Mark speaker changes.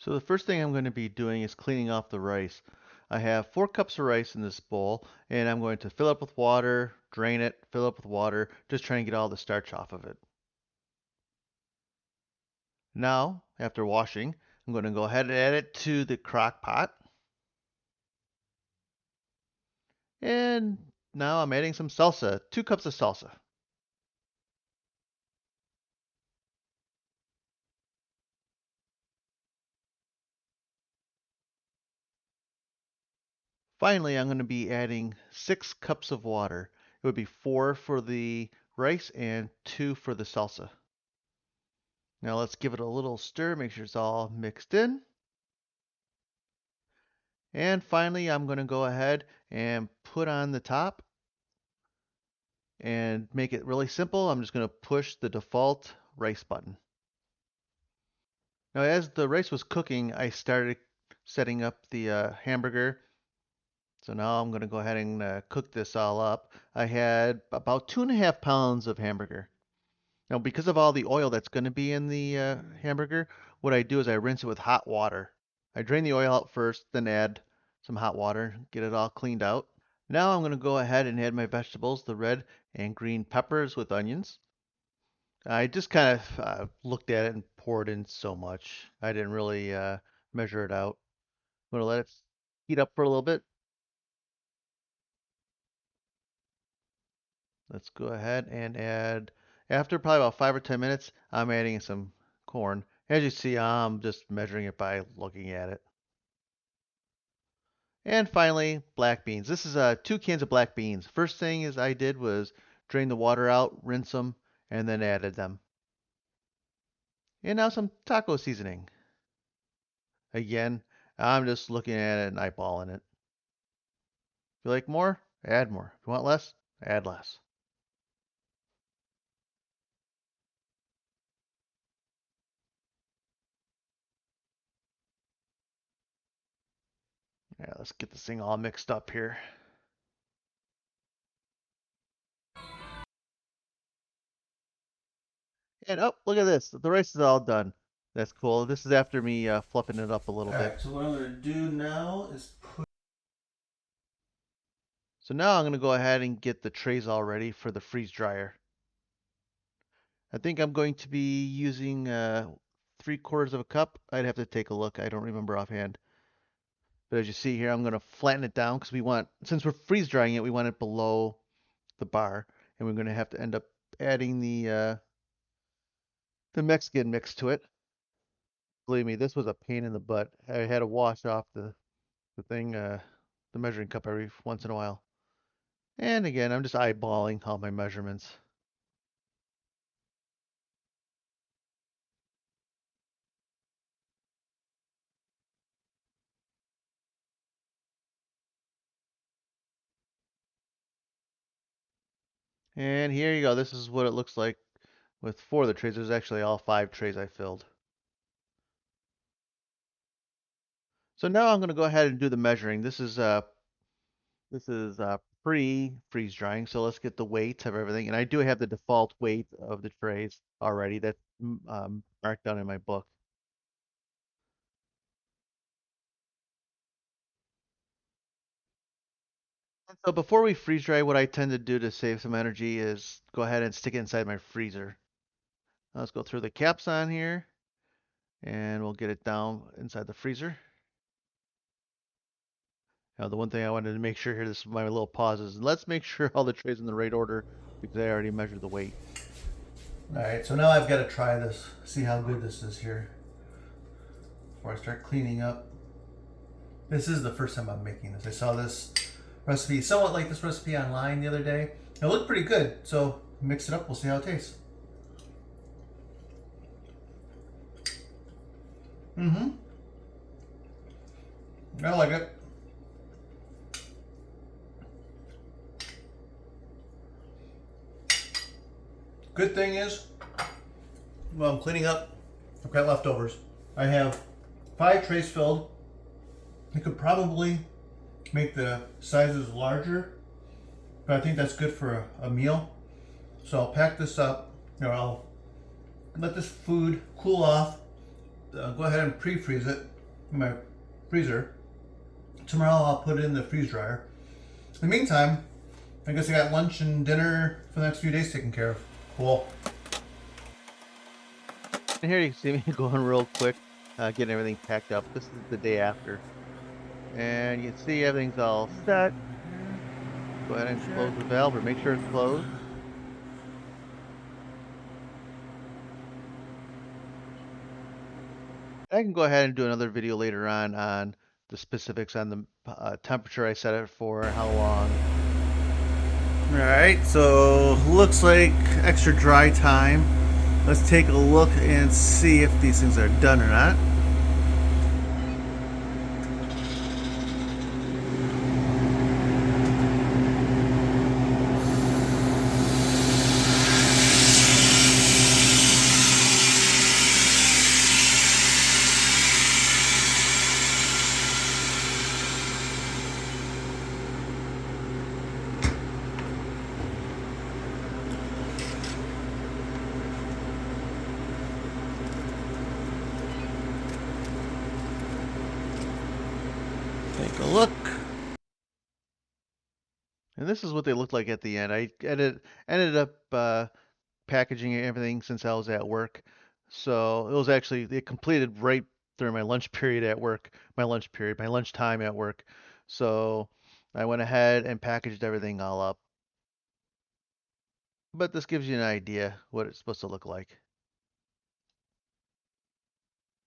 Speaker 1: So the first thing I'm going to be doing is cleaning off the rice. I have 4 cups of rice in this bowl, and I'm going to fill up with water, drain it, fill up with water, just trying to get all the starch off of it. Now, after washing, I'm going to go ahead and add it to the crock pot. And now I'm adding some salsa, 2 cups of salsa. Finally, I'm going to be adding 6 cups of water. It would be 4 for the rice and 2 for the salsa. Now let's give it a little stir, make sure it's all mixed in. And finally, I'm going to go ahead and put on the top and make it really simple. I'm just going to push the default rice button. Now, as the rice was cooking, I started setting up the hamburger. So now I'm going to go ahead and cook this all up. I had about 2.5 pounds of hamburger. Now, because of all the oil that's going to be in the hamburger, what I do is I rinse it with hot water. I drain the oil out first, then add some hot water, get it all cleaned out. Now I'm going to go ahead and add my vegetables, the red and green peppers with onions. I just kind of looked at it and poured in so much. I didn't really measure it out. I'm going to let it heat up for a little bit. Let's go ahead and add, after probably about 5 or 10 minutes, I'm adding some corn. As you see, I'm just measuring it by looking at it. And finally, black beans. This is 2 cans of black beans. First thing is I did was drain the water out, rinse them, and then added them. And now some taco seasoning. Again, I'm just looking at it and eyeballing it. If you like more, add more. If you want less, add less. Yeah, let's get this thing all mixed up here. And oh, look at this. The rice is all done. That's cool. This is after me fluffing it up a little bit.
Speaker 2: Alright, so what I'm going to do now is put.
Speaker 1: So now I'm going to go ahead and get the trays all ready for the freeze dryer. I think I'm going to be using 3/4 of a cup. I'd have to take a look. I don't remember offhand. But as you see here, I'm going to flatten it down because we want, since we're freeze drying it, we want it below the bar. And we're going to have to end up adding the Mexican mix to it. Believe me, this was a pain in the butt. I had to wash off the thing, the measuring cup every once in a while. And again, I'm just eyeballing all my measurements. And here you go. This is what it looks like with 4 of the trays. There's actually all 5 trays I filled. So now I'm going to go ahead and do the measuring. This is pre-freeze drying. So let's get the weight of everything. And I do have the default weight of the trays already. That's marked down in my book. And so before we freeze dry, what I tend to do to save some energy is go ahead and stick it inside my freezer. Let's go through the caps on here and we'll get it down inside the freezer. Now, the one thing I wanted to make sure here, this is my little pauses. Let's make sure all the trays in the right order because I already measured the weight.
Speaker 2: Alright, so now I've got to try this, see how good this is here before I start cleaning up. This is the first time I'm making this. I saw this recipe, somewhat like this recipe online the other day. It looked pretty good, so mix it up, we'll see how it tastes. Mm-hmm. I like it. Good thing is, well, I'm cleaning up. I've got leftovers. I have 5 trays filled. I could probably make the sizes larger, but I think that's good for a meal. So I'll pack this up, or I'll let this food cool off. Go ahead and pre-freeze it, in my freezer. Tomorrow I'll put it in the freeze dryer. In the meantime, I guess I got lunch and dinner for the next few days taken care of. Cool.
Speaker 1: And here you can see me going real quick, getting everything packed up. This is the day after. And you can see everything's all set. Go ahead and close the valve or make sure it's closed. I can go ahead and do another video later on the specifics on the temperature I set it for, how long. All right, so looks like extra dry time. Let's take a look and see if these things are done or not. Take a look. And this is what they looked like at the end. I ended up packaging everything since I was at work. So it was actually it completed right during my lunch period at work, my lunch time at work. So I went ahead and packaged everything all up. But this gives you an idea what it's supposed to look like.